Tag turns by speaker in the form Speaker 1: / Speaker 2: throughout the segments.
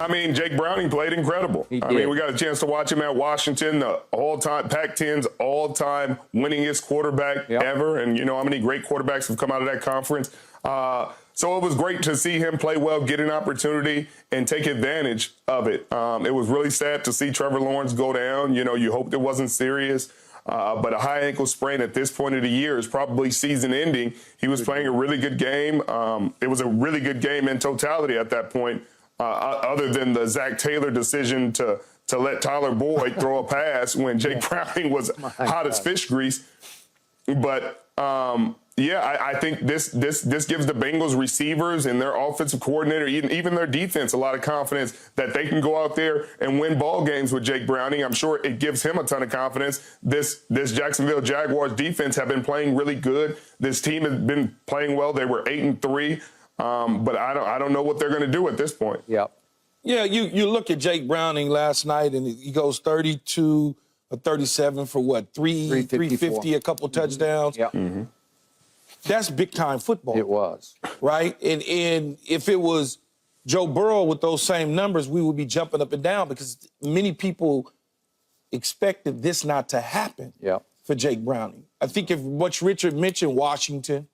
Speaker 1: I mean, Jake Browning played incredible. I mean, we got a chance to watch him at Washington, the all-time Pac-10's all-time winningest quarterback ever. And you know how many great quarterbacks have come out of that conference. So it was great to see him play well, get an opportunity, and take advantage of it. It was really sad to see Trevor Lawrence go down. You know, you hoped it wasn't serious. But a high ankle sprain at this point of the year is probably season ending. He was playing a really good game. It was a really good game in totality at that point, other than the Zach Taylor decision to let Tyler Boyd throw a pass when Jake Browning was hot as fish grease. But I think this gives the Bengals receivers and their offensive coordinator, even their defense, a lot of confidence that they can go out there and win ball games with Jake Browning. I'm sure it gives him a ton of confidence. This Jacksonville Jaguars defense have been playing really good. This team has been playing well. They were 8-3, but I don't know what they're going to do at this point.
Speaker 2: Yep. Yeah, you look at Jake Browning last night, and he goes 32 or 37 for what, 350, a couple touchdowns.
Speaker 3: Yep.
Speaker 2: Mm-hmm. That's big-time football.
Speaker 3: It was.
Speaker 2: Right? And if it was Joe Burrow with those same numbers, we would be jumping up and down because many people expected this not to happen for Jake Browning. I think if what Richard mentioned, Washington,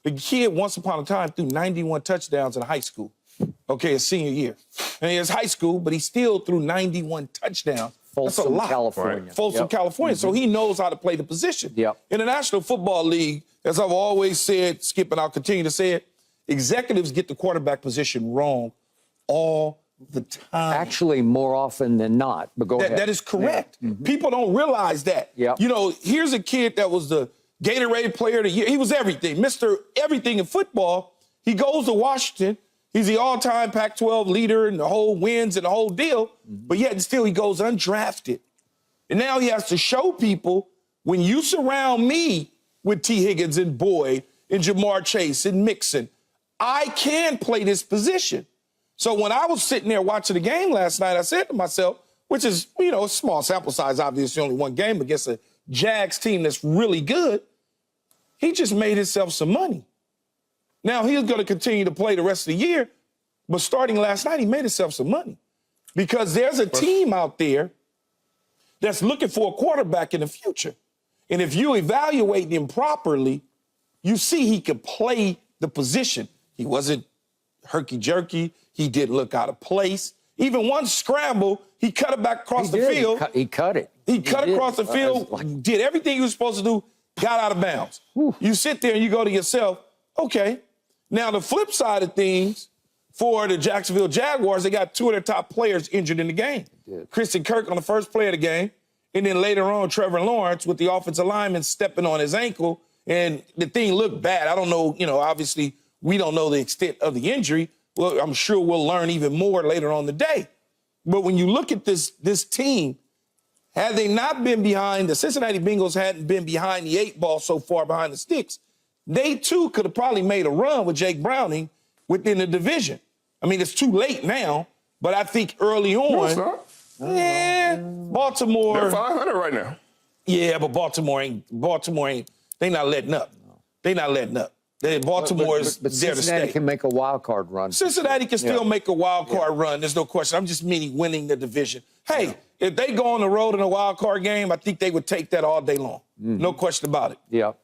Speaker 2: the kid once upon a time threw 91 touchdowns in high school, his senior year. And he was high school, but he still threw 91 touchdowns.
Speaker 3: Folsom,
Speaker 2: That's a lot.
Speaker 3: California.
Speaker 2: Folsom, California. So he knows how to play the position. In the National Football League, as I've always said, Skip, and I'll continue to say it, executives get the quarterback position wrong all the time.
Speaker 3: Actually, more often than not. But go ahead.
Speaker 2: That is correct. People don't realize that. You know, here's a kid that was the Gatorade Player of the Year. He was everything, Mr. Everything in football. He goes to Washington. He's the all-time Pac-12 leader and the whole wins and the whole deal, but yet and still he goes undrafted. And now he has to show people, when you surround me with T. Higgins and Boyd and Jamar Chase and Mixon, I can play this position. So when I was sitting there watching the game last night, I said to myself, which is, you know, a small sample size, obviously only one game against a Jags team that's really good, he just made himself some money. Now, he's going to continue to play the rest of the year, but starting last night, he made himself some money because there's a team out there that's looking for a quarterback in the future. And if you evaluate him properly, you see he could play the position. He wasn't herky-jerky. He didn't look out of place. Even one scramble, he cut it back across the field.
Speaker 3: He cut it.
Speaker 2: He cut across the field, did everything he was supposed to do, got out of bounds. You sit there and you go to yourself, okay. Now, the flip side of things, for the Jacksonville Jaguars, they got two of their top players injured in the game. Christian Kirk on the first play of the game, and then later on, Trevor Lawrence with the offensive lineman stepping on his ankle, and the thing looked bad. I don't know, you know, obviously we don't know the extent of the injury. Well, I'm sure we'll learn even more later on the day. But when you look at this team, had they not been behind, the Cincinnati Bengals hadn't been behind the 8 ball so far behind the sticks, they, too, could have probably made a run with Jake Browning within the division. I mean, it's too late now, but I think early on...
Speaker 1: No, it's not.
Speaker 2: Baltimore...
Speaker 1: They're 500 right now.
Speaker 2: Yeah, but Baltimore ain't... They not letting up. They not letting up. Baltimore's
Speaker 3: but
Speaker 2: there to stay.
Speaker 3: Cincinnati can make a wild card run.
Speaker 2: Cincinnati can still make a wild card run. There's no question. I'm just meaning winning the division. Hey, if they go on the road in a wild card game, I think they would take that all day long. No question about it.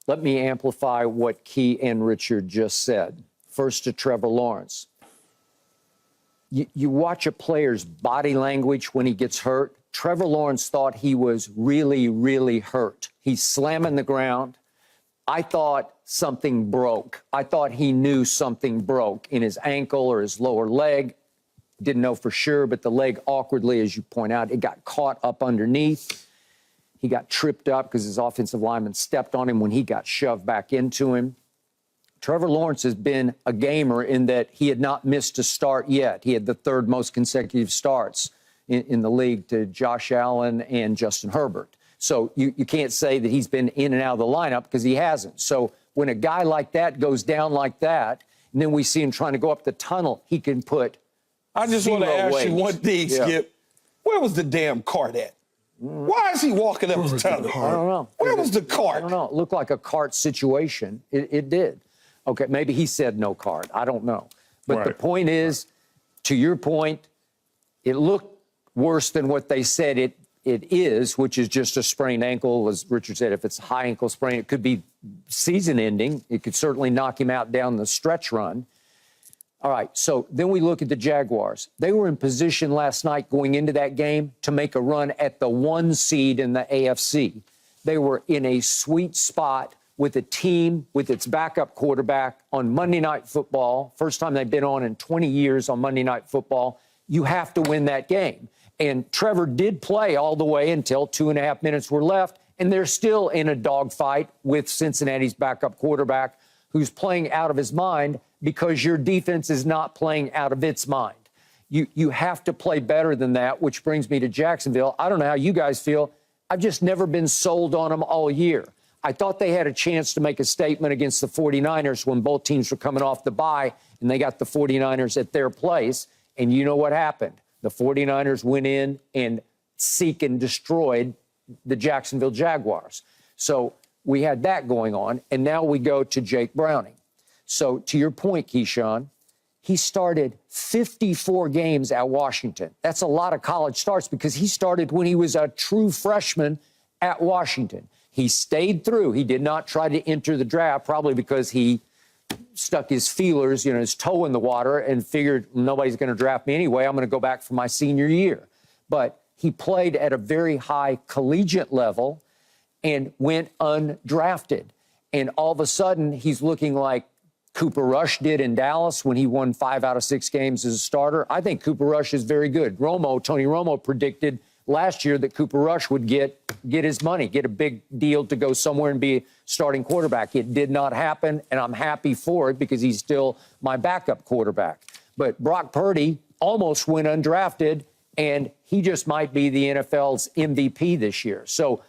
Speaker 3: Let me amplify what Key and Richard just said. First to Trevor Lawrence. You watch a player's body language when he gets hurt. Trevor Lawrence thought he was really, really hurt. He's slamming the ground. I thought something broke. I thought he knew something broke in his ankle or his lower leg. Didn't know for sure, but the leg awkwardly, as you point out, it got caught up underneath. He got tripped up because his offensive lineman stepped on him when he got shoved back into him. Trevor Lawrence has been a gamer in that he had not missed a start yet. He had the third most consecutive starts in the league to Josh Allen and Justin Herbert. So you can't say that he's been in and out of the lineup because he hasn't. So when a guy like that goes down like that, and then we see him trying to go up the tunnel, he can put
Speaker 2: I just want to ask you one thing, Skip. Where was the damn cart at? Why is he walking up the tunnel?
Speaker 3: I don't know.
Speaker 2: Where was the cart?
Speaker 3: I don't know. It looked like a cart situation. It did. Okay, maybe he said no cart. I don't know. But the point is, To your point, it looked worse than what they said it is, which is just a sprained ankle. As Richard said, if it's a high ankle sprain, it could be season-ending. It could certainly knock him out down the stretch run. All right, so then we look at the Jaguars. They were in position last night going into that game to make a run at the 1 seed in the AFC. They were in a sweet spot with a team with its backup quarterback on Monday Night Football. First time they've been on in 20 years on Monday Night Football. You have to win that game. And Trevor did play all the way until 2.5 minutes were left, and they're still in a dogfight with Cincinnati's backup quarterback who's playing out of his mind because your defense is not playing out of its mind. You have to play better than that, which brings me to Jacksonville. I don't know how you guys feel. I've just never been sold on them all year. I thought they had a chance to make a statement against the 49ers when both teams were coming off the bye, and they got the 49ers at their place. And you know what happened? The 49ers went in and seek and destroyed the Jacksonville Jaguars. So we had that going on, and now we go to Jake Browning. So to your point, Keyshawn, he started 54 games at Washington. That's a lot of college starts because he started when he was a true freshman at Washington. He stayed through. He did not try to enter the draft, probably because he stuck his feelers, his toe in the water and figured nobody's going to draft me anyway. I'm going to go back for my senior year. But he played at a very high collegiate level and went undrafted. And all of a sudden, he's looking like Cooper Rush did in Dallas when he won 5 out of 6 games as a starter. I think Cooper Rush is very good. Tony Romo predicted last year that Cooper Rush would get his money, get a big deal to go somewhere and be a starting quarterback. It did not happen, and I'm happy for it because he's still my backup quarterback. But Brock Purdy almost went undrafted, and he just might be the NFL's MVP this year. So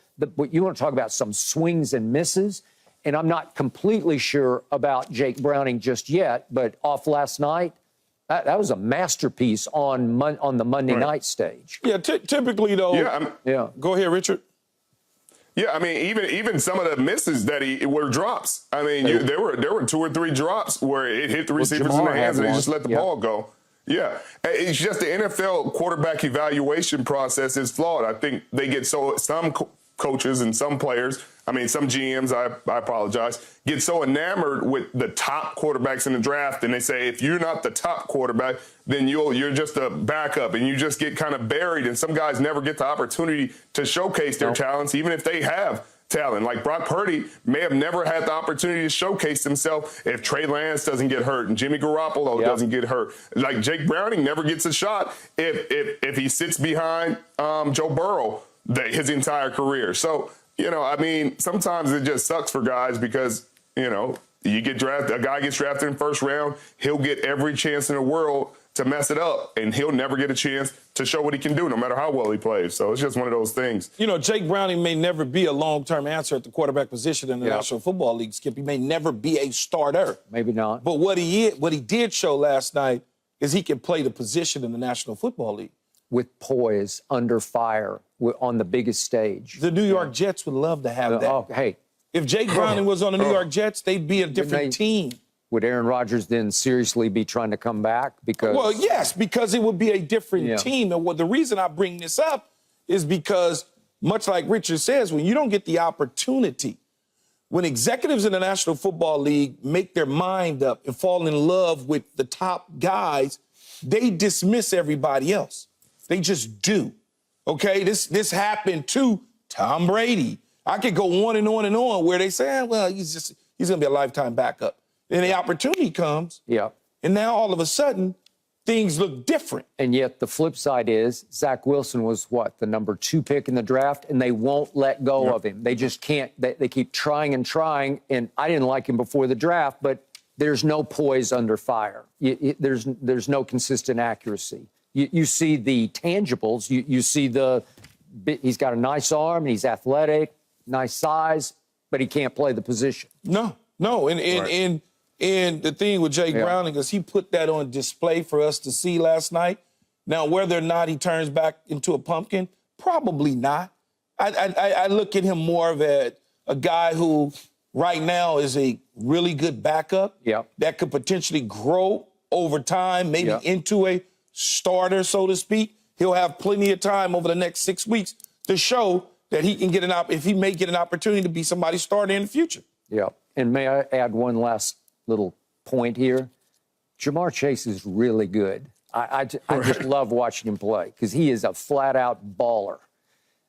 Speaker 3: you want to talk about some swings and misses, and I'm not completely sure about Jake Browning just yet, but off last night, that was a masterpiece on the Monday night stage.
Speaker 2: Yeah, typically, though. Yeah. Go ahead, Richard.
Speaker 1: Yeah, I mean, even some of the misses that were drops. I mean, there were 2 or 3 drops where it hit the receivers in the hands and they just let the ball go. Yeah, it's just the NFL quarterback evaluation process is flawed. I think they get some coaches and some players, some GMs, I apologize, get so enamored with the top quarterbacks in the draft, and they say, if you're not the top quarterback, then you're just a backup, and you just get kind of buried, and some guys never get the opportunity to showcase their talents, even if they have talent. Like Brock Purdy may have never had the opportunity to showcase himself if Trey Lance doesn't get hurt and Jimmy Garoppolo doesn't get hurt. Like Jake Browning never gets a shot if he sits behind Joe Burrow his entire career. So, sometimes it just sucks for guys because, you get drafted, a guy gets drafted in first round, he'll get every chance in the world to mess it up, and he'll never get a chance to show what he can do, no matter how well he plays. So it's just one of those things.
Speaker 2: Jake Browning may never be a long-term answer at the quarterback position in the National Football League, Skip. He may never be a starter.
Speaker 3: Maybe not.
Speaker 2: But what he did show last night is he can play the position in the National Football League.
Speaker 3: With poise, under fire, on the biggest stage.
Speaker 2: The New York Jets would love to have that.
Speaker 3: Hey.
Speaker 2: If Jake Browning was on the New York Jets, they'd be a different team.
Speaker 3: Would Aaron Rodgers then seriously be trying to come back?
Speaker 2: Well, yes, because it would be a different team. And the reason I bring this up is because, much like Richard says, when you don't get the opportunity, when executives in the National Football League make their mind up and fall in love with the top guys, they dismiss everybody else. They just do. Okay, this happened to Tom Brady. I could go on and on and on where they say, well, he's going to be a lifetime backup. Then the opportunity comes, and now all of a sudden, things look different.
Speaker 3: And yet the flip side is Zach Wilson was the number 2 pick in the draft, and they won't let go of him. They just can't. They keep trying and trying, and I didn't like him before the draft, but there's no poise under fire. There's no consistent accuracy. You see the tangibles. You see he's got a nice arm, and he's athletic, nice size, but he can't play the position.
Speaker 2: No. And the thing with Jake Browning is he put that on display for us to see last night. Now, whether or not he turns back into a pumpkin, probably not. I look at him more of a guy who right now is a really good backup that could potentially grow over time, maybe into a starter, so to speak, he'll have plenty of time over the next 6 weeks to show that he can get if he may get an opportunity to be somebody's starter in the future.
Speaker 3: Yeah. And may I add one last little point here? Jamar Chase is really good. I just love watching him play because he is a flat-out baller.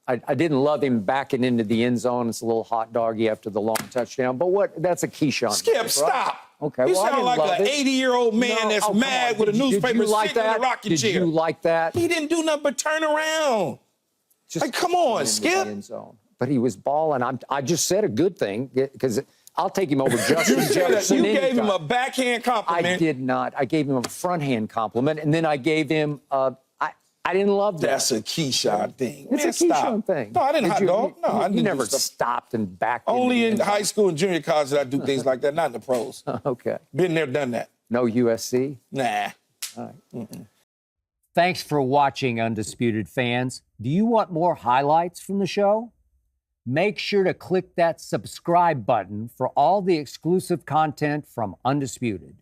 Speaker 3: I didn't love him backing into the end zone. It's a little hot doggy after the long touchdown. But that's a Keyshawn.
Speaker 2: Skip,
Speaker 3: right?
Speaker 2: stop.
Speaker 3: Okay.
Speaker 2: You
Speaker 3: well,
Speaker 2: sound like an 80-year-old man that's mad with a newspaper sitting in a rocking chair.
Speaker 3: Did you like that?
Speaker 2: He didn't do nothing but turn around. Just come on, Skip.
Speaker 3: End zone. But he was balling. I just said a good thing because I'll take him over Justin Jefferson.
Speaker 2: You gave him a backhand compliment.
Speaker 3: I did not. I gave him a fronthand compliment, and then I gave him. I didn't love that.
Speaker 2: That's a Keyshawn thing.
Speaker 3: It's a Keyshawn thing.
Speaker 2: No, I didn't hot dog. No, I didn't.
Speaker 3: You never stopped and backed.
Speaker 2: Only in high school and junior college did I do things like that. Not in the pros.
Speaker 3: Okay.
Speaker 2: Been there, done that.
Speaker 3: No USC.
Speaker 2: Nah.
Speaker 3: All right. Thanks for watching, Undisputed fans. Do you want more highlights from the show? Make sure to click that subscribe button for all the exclusive content from Undisputed.